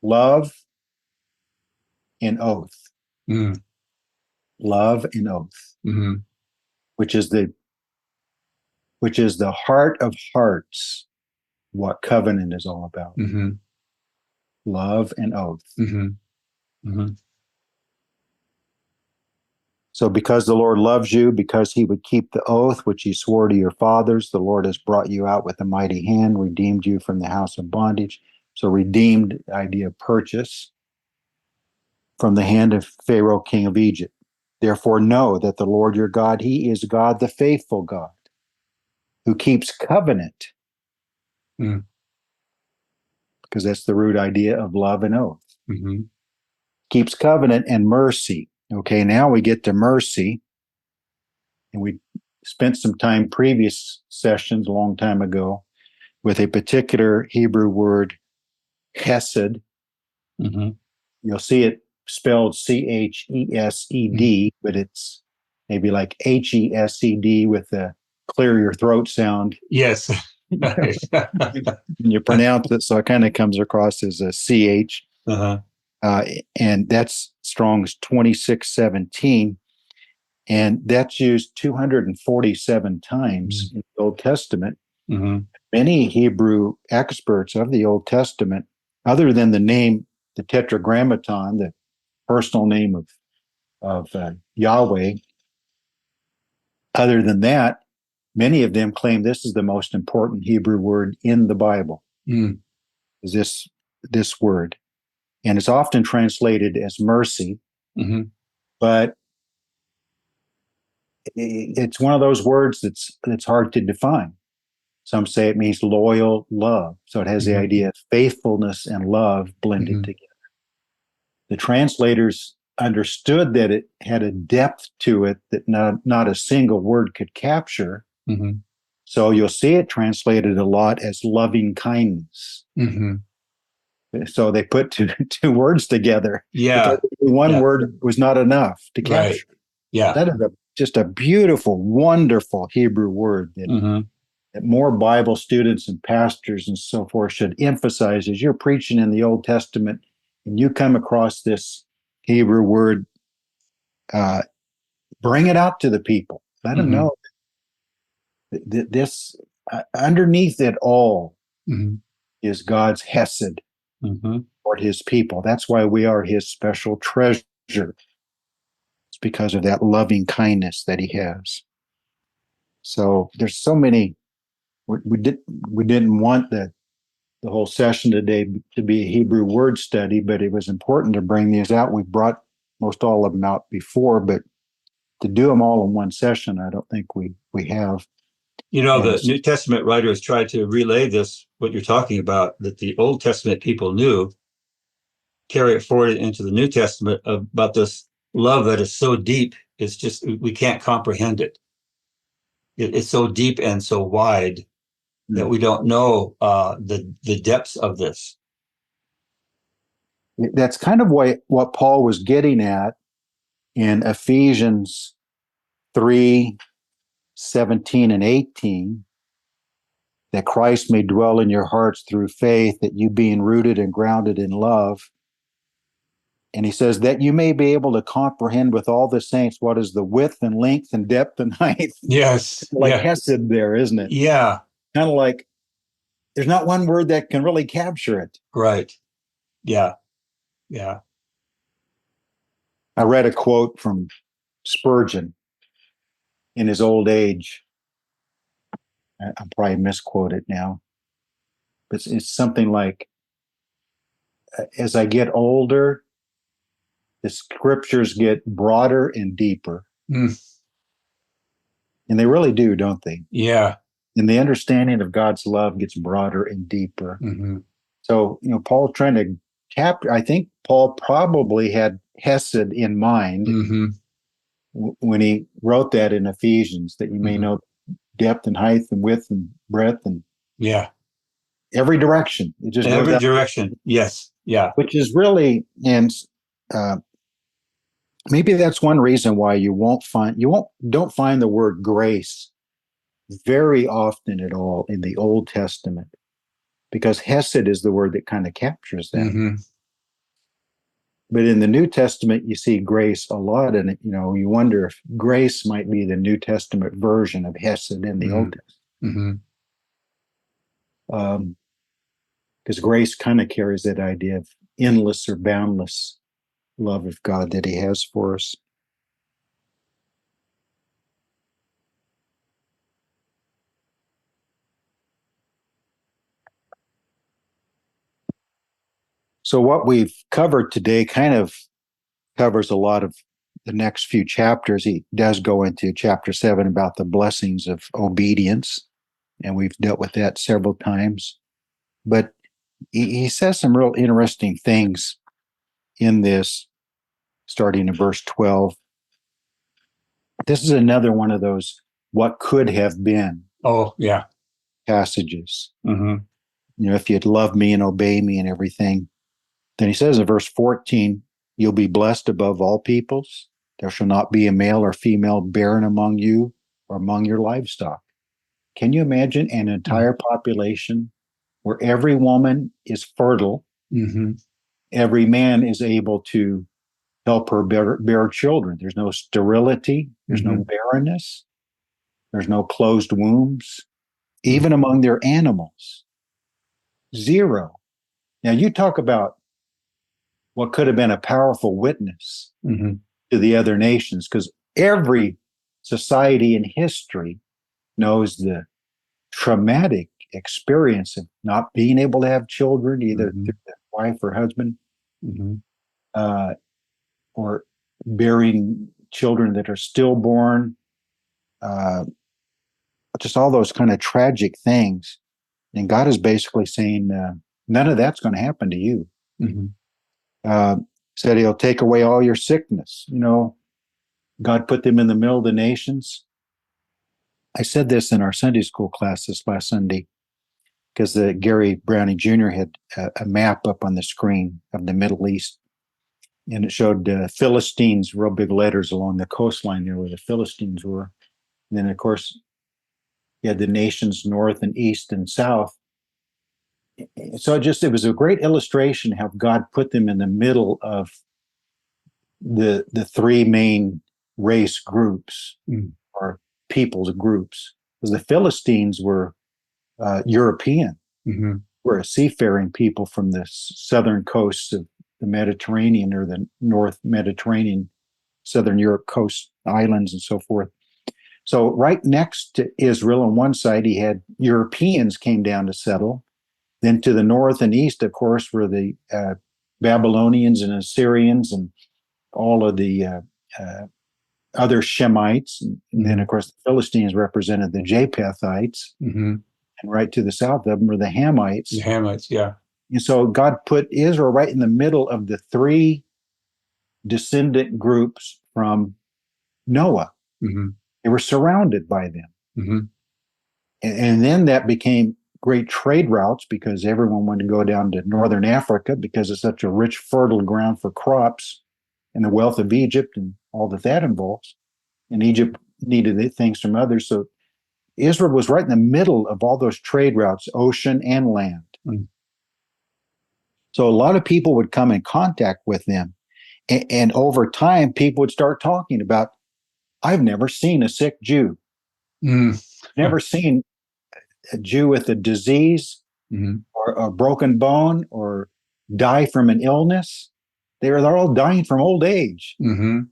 love and oath. Love and oath, which is the heart of hearts, what covenant is all about. Love and oath. So because the Lord loves you, because he would keep the oath which he swore to your fathers, the Lord has brought you out with a mighty hand, redeemed you from the house of bondage. So redeemed, the idea of purchase, from the hand of Pharaoh, king of Egypt. Therefore know that the Lord your God, he is God, the faithful God, who keeps covenant. Because that's the root idea of love and oath. Keeps covenant and mercy. Okay, now we get to mercy. And we spent some time, previous sessions, a long time ago, with a particular Hebrew word, Chesed. You'll see it spelled Chesed, but it's maybe like Hesed with the clear your throat sound. Yes. And you pronounce it, so it kind of comes across as a CH. And that's Strong's 2617. And that's used 247 times in the Old Testament. Many Hebrew experts of the Old Testament, other than the name, the Tetragrammaton, the personal name of Yahweh, other than that, many of them claim this is the most important Hebrew word in the Bible, is this word. And it's often translated as mercy, but it's one of those words that's hard to define. Some say it means loyal love. So it has the idea of faithfulness and love blended together. The translators understood that it had a depth to it that not a single word could capture. So you'll see it translated a lot as loving kindness. So they put two words together. Yeah. Because one word was not enough to capture. Right. Yeah. That is just a beautiful, wonderful Hebrew word that more Bible students and pastors and so forth should emphasize as you're preaching in the Old Testament and you come across this Hebrew word, bring it out to the people. Let them know that this, underneath it all, is God's Hesed toward his people. That's why we are his special treasure. It's because of that loving kindness that he has. So there's so many. We didn't want the whole session today to be a Hebrew word study, but it was important to bring these out. We brought most all of them out before, but to do them all in one session, I don't think we have. You know, the New Testament writers tried to relay this, what you're talking about, that the Old Testament people knew, carry it forward into the New Testament about this love that is so deep, it's just, we can't comprehend it. It's so deep and so wide that we don't know the depths of this. That's kind of what Paul was getting at in Ephesians 3:17 and 18, that Christ may dwell in your hearts through faith, that you being rooted and grounded in love. And he says that you may be able to comprehend with all the saints what is the width and length and depth and height. Yes. Hesed there, isn't it? Yeah. Kind of like there's not one word that can really capture it. Right. Yeah. Yeah. I read a quote from Spurgeon in his old age. I'll probably misquote it now. But it's something like, as I get older, the scriptures get broader and deeper. And they really do, don't they? Yeah. And the understanding of God's love gets broader and deeper. So, Paul trying to I think Paul probably had Hesed in mind when he wrote that in Ephesians, that you may know depth and height and width and breadth and every direction. It just every goes direction. Yes. Yeah. Which is really, and maybe that's one reason why don't find the word grace very often at all in the Old Testament, because Hesed is the word that kind of captures that. But in the New Testament, you see grace a lot, and you wonder if grace might be the New Testament version of Hesed in the Old Testament. Because grace kind of carries that idea of endless or boundless love of God that he has for us. So what we've covered today kind of covers a lot of the next few chapters. He does go into chapter 7 about the blessings of obedience, and we've dealt with that several times. But he says some real interesting things in this, starting in verse 12. This is another one of those what could have been passages. If you'd love me and obey me and everything. Then he says in verse 14, you'll be blessed above all peoples. There shall not be a male or female barren among you or among your livestock. Can you imagine an entire population where every woman is fertile? Every man is able to help her bear children. There's no sterility. There's no barrenness. There's no closed wombs, even among their animals. Zero. Now you talk about what could have been a powerful witness to the other nations, because every society in history knows the traumatic experience of not being able to have children, either through the wife or husband, or bearing children that are stillborn, just all those kind of tragic things. And God is basically saying, none of that's going to happen to you. Said he'll take away all your sickness. God put them in the middle of the nations. I said this in our Sunday school class this last Sunday, because Gary Browning Jr. had a map up on the screen of the Middle East, and it showed Philistines, real big letters along the coastline there where the Philistines were. And then, of course, you had the nations north and east and south. So it was a great illustration how God put them in the middle of the three main race groups or people's groups. Because the Philistines were European, were a seafaring people from the southern coasts of the Mediterranean, or the North Mediterranean, Southern Europe coast islands and so forth. So right next to Israel on one side, he had Europeans came down to settle. Then to the north and east, of course, were the Babylonians and Assyrians and all of the other Shemites. And then, of course, the Philistines represented the Japhetites. And right to the south of them were the Hamites. The Hamites, yeah. And so God put Israel right in the middle of the three descendant groups from Noah. They were surrounded by them. And then that became great trade routes, because everyone wanted to go down to northern Africa because it's such a rich, fertile ground for crops, and the wealth of Egypt and all that involves. And Egypt needed things from others. So Israel was right in the middle of all those trade routes, ocean and land. So a lot of people would come in contact with them. And over time, people would start talking about, I've never seen a sick Jew. Never seen a Jew with a disease or a broken bone or die from an illness. They're all dying from old age. And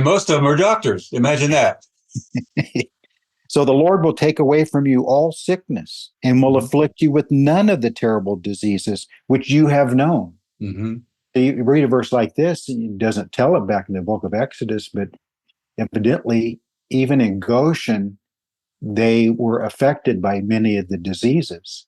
most of them are doctors. Imagine that. So the Lord will take away from you all sickness and will afflict you with none of the terrible diseases which you have known. So you read a verse like this, and it doesn't tell it back in the book of Exodus, but evidently, even in Goshen, they were affected by many of the diseases,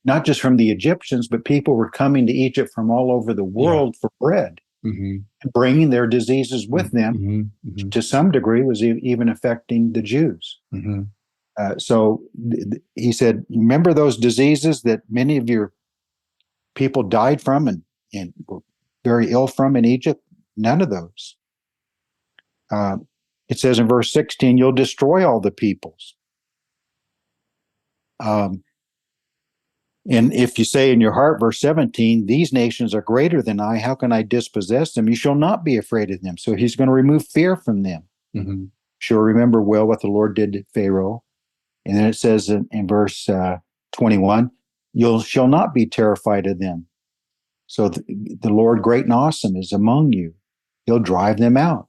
not just from the Egyptians, but people were coming to Egypt from all over the world for bread, and bringing their diseases with them. To some degree, was even affecting the Jews. So he said, remember those diseases that many of your people died from and were very ill from in Egypt? None of those. It says in verse 16, you'll destroy all the peoples. And if you say in your heart, verse 17, these nations are greater than I, how can I dispossess them? You shall not be afraid of them. So he's going to remove fear from them. She'll remember well what the Lord did to Pharaoh. And then it says in verse 21, you shall not be terrified of them. So the Lord great and awesome is among you. He'll drive them out.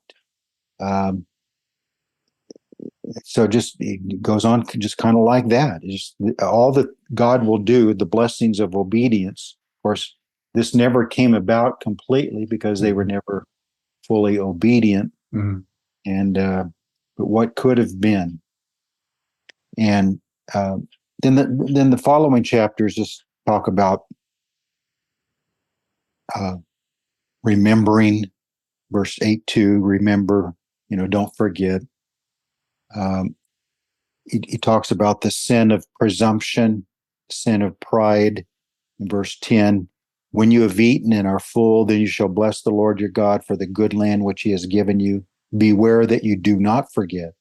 So it goes on just kind of like that. It's just all that God will do, the blessings of obedience. Of course, this never came about completely because they were never fully obedient. And but what could have been. And then the following chapters just talk about remembering. Verse 8:2, remember, don't forget. He talks about the sin of presumption, sin of pride. In verse 10, when you have eaten and are full, then you shall bless the Lord your God for the good land which he has given you. Beware that you do not forget.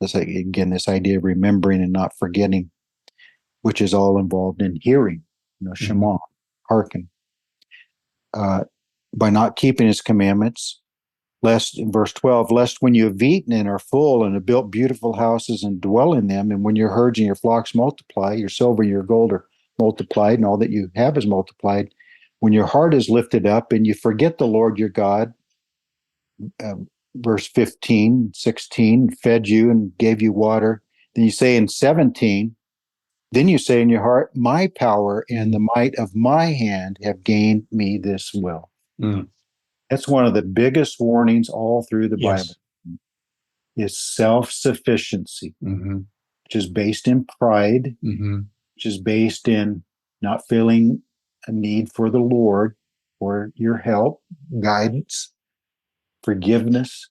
This idea of remembering and not forgetting, which is all involved in hearing, Shemah, hearken. By not keeping his commandments, lest, in verse 12, lest when you have eaten and are full and have built beautiful houses and dwell in them, and when your herds and your flocks multiply, your silver and your gold are multiplied, and all that you have is multiplied, when your heart is lifted up and you forget the Lord your God, verse 15, 16, fed you and gave you water. Then you say in 17, then you say in your heart, my power and the might of my hand have gained me this wealth. Mm. That's one of the biggest warnings all through the Yes. Bible is self-sufficiency, Mm-hmm. which is based in pride, Mm-hmm. which is based in not feeling a need for the Lord, for your help, guidance, forgiveness,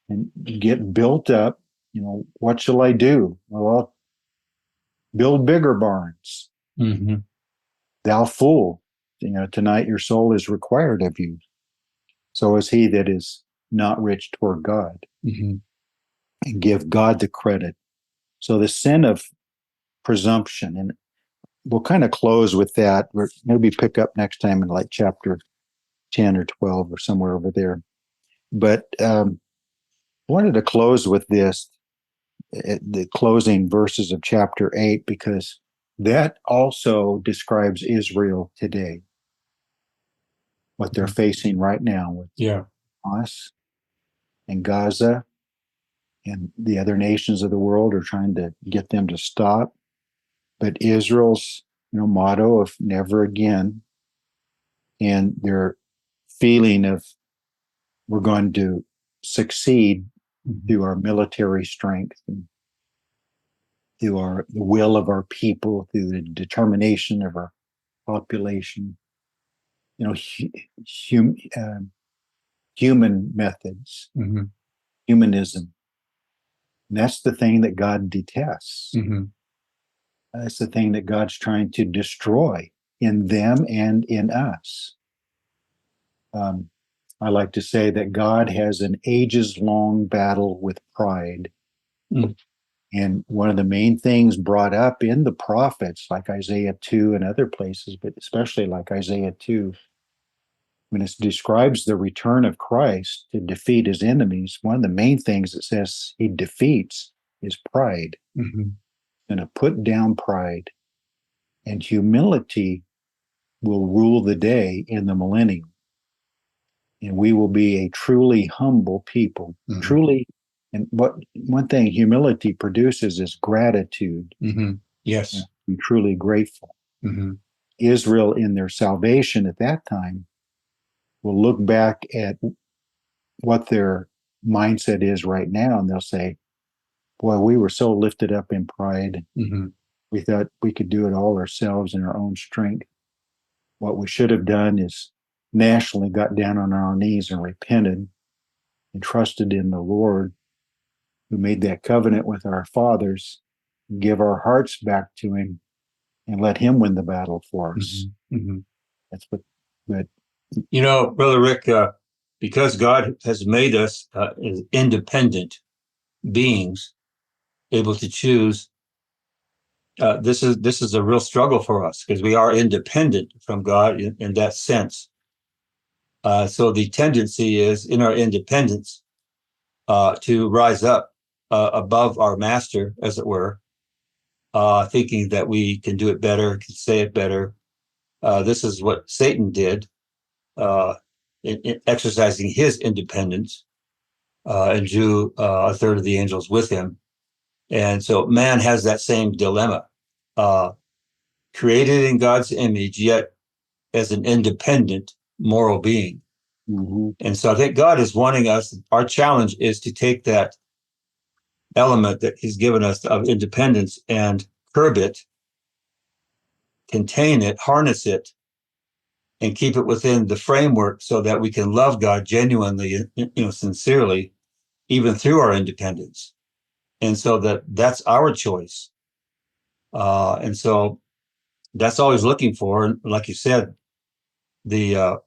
and get built up. What shall I do? Well, I'll build bigger barns. Mm-hmm. Thou fool, tonight your soul is required of you. So is he that is not rich toward God. Mm-hmm. And give God the credit. So the sin of presumption, and we'll kind of close with that. We're maybe pick up next time in like chapter 10 or 12 or somewhere over there. But I wanted to close with this, the closing verses of chapter 8, because that also describes Israel today, what they're facing right now with us and Gaza, and the other nations of the world are trying to get them to stop. But Israel's motto of never again, and their feeling of we're going to succeed through our military strength and through the will of our people, through the determination of our population, human methods, Mm-hmm. humanism. And that's the thing that God detests. Mm-hmm. That's the thing that God's trying to destroy in them and in us. I like to say that God has an ages-long battle with pride. Mm. And one of the main things brought up in the prophets, like Isaiah 2 and other places, but especially like Isaiah 2, when it describes the return of Christ to defeat his enemies, one of the main things it says he defeats is pride. Mm-hmm. And to put down pride, and humility will rule the day in the millennium. And we will be a truly humble people, truly. And one thing humility produces is gratitude. Mm-hmm. Yes. Be truly grateful. Mm-hmm. Israel, in their salvation at that time, will look back at what their mindset is right now, and they'll say, boy, we were so lifted up in pride. Mm-hmm. We thought we could do it all ourselves in our own strength. What we should have done is nationally got down on our knees and repented and trusted in the Lord, who made that covenant with our fathers, give our hearts back to him and let him win the battle for us. Mm-hmm. That's what, but Brother Rick, because God has made us as independent beings, able to choose. This is a real struggle for us because we are independent from God in that sense. So the tendency is in our independence to rise up above our master, as it were, thinking that we can do it better, can say it better. This is what Satan did, in exercising his independence, and drew a third of the angels with him. And so man has that same dilemma, created in God's image, yet as an independent moral being. mm-hmm. And so I think God is wanting us, our challenge is to take that element that he's given us of independence and curb it, contain it, harness it, and keep it within the framework so that we can love God genuinely, sincerely, even through our independence. And so that's our choice. And so that's all he's looking for. And like you said, the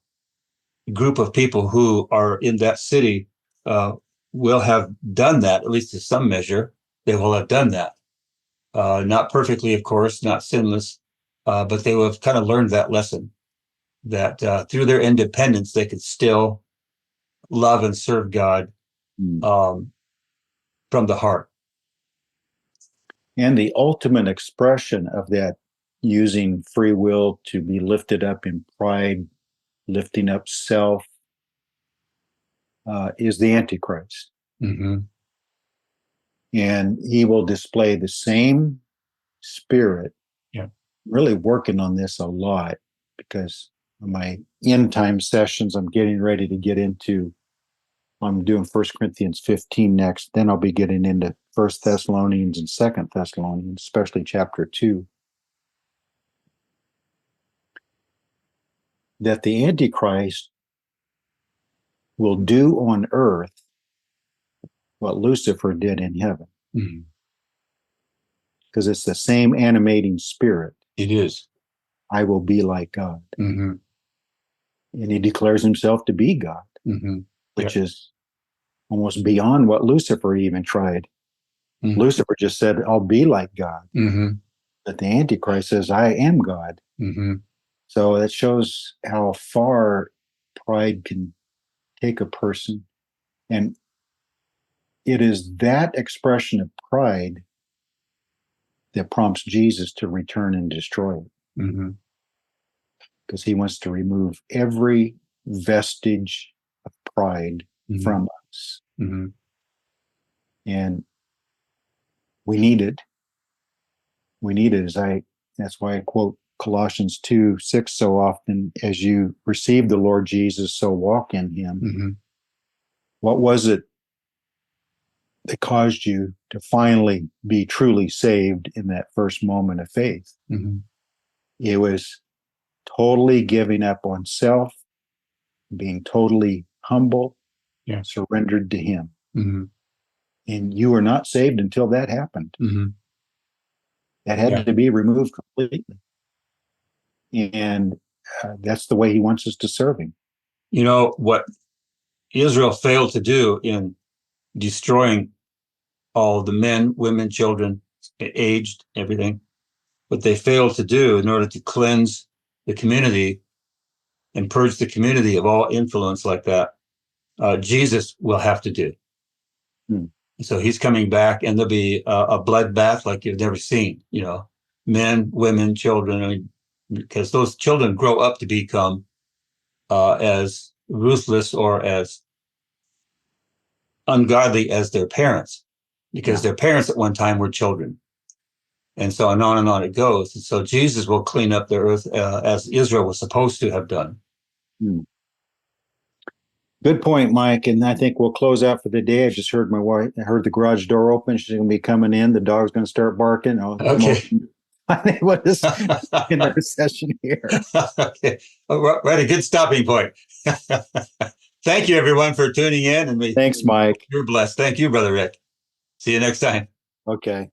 group of people who are in that city will have done that, at least to some measure. They will have done that. Not perfectly, of course, not sinless, but they will have kind of learned that lesson, that through their independence, they could still love and serve God from the heart. And the ultimate expression of that, using free will to be lifted up in pride, lifting up self, is the Antichrist. Mm-hmm. And he will display the same spirit. Yeah. Really working on this a lot because my end time sessions, I'm getting ready to get into. I'm doing 1 Corinthians 15 next. Then I'll be getting into 1 Thessalonians and 2 Thessalonians, especially chapter 2. That the Antichrist will do on earth what Lucifer did in heaven. Mm-hmm. Because it's the same animating spirit. It is. I will be like God. Mm-hmm. And he declares himself to be God, Mm-hmm. which is almost beyond what Lucifer even tried. Mm-hmm. Lucifer just said, I'll be like God. Mm-hmm. But the Antichrist says, I am God. Mm-hmm. So that shows how far pride can take a person. And it is that expression of pride that prompts Jesus to return and destroy it. Mm-hmm. Because he wants to remove every vestige of pride Mm-hmm. from us. Mm-hmm. And we need it. We need it. That's why I quote Colossians 2:6 so often. As you receive the Lord Jesus, so walk in him. Mm-hmm. What was it that caused you to finally be truly saved in that first moment of faith? Mm-hmm. It was totally giving up on self, being totally humble, surrendered to him. Mm-hmm. And you were not saved until that happened. Mm-hmm. That had to be removed completely. And that's the way he wants us to serve him. You know, what Israel failed to do in destroying all the men, women, children, aged, everything, what they failed to do in order to cleanse the community and purge the community of all influence like that, Jesus will have to do. So he's coming back, and there'll be a bloodbath like you've never seen, you know, men, women, children, I mean, because those children grow up to become as ruthless or as ungodly as their parents, because their parents at one time were children. And so on and on it goes. And so Jesus will clean up the earth as Israel was supposed to have done. Good point, Mike. And I think we'll close out for the day. I just heard my wife, I heard the garage door open. She's going to be coming in. The dog's going to start barking. Okay. I think what is in our session here. Okay. We're at a good stopping point. Thank you, everyone, for tuning in. And Thanks, Mike. You're blessed. Thank you, Brother Rick. See you next time. Okay.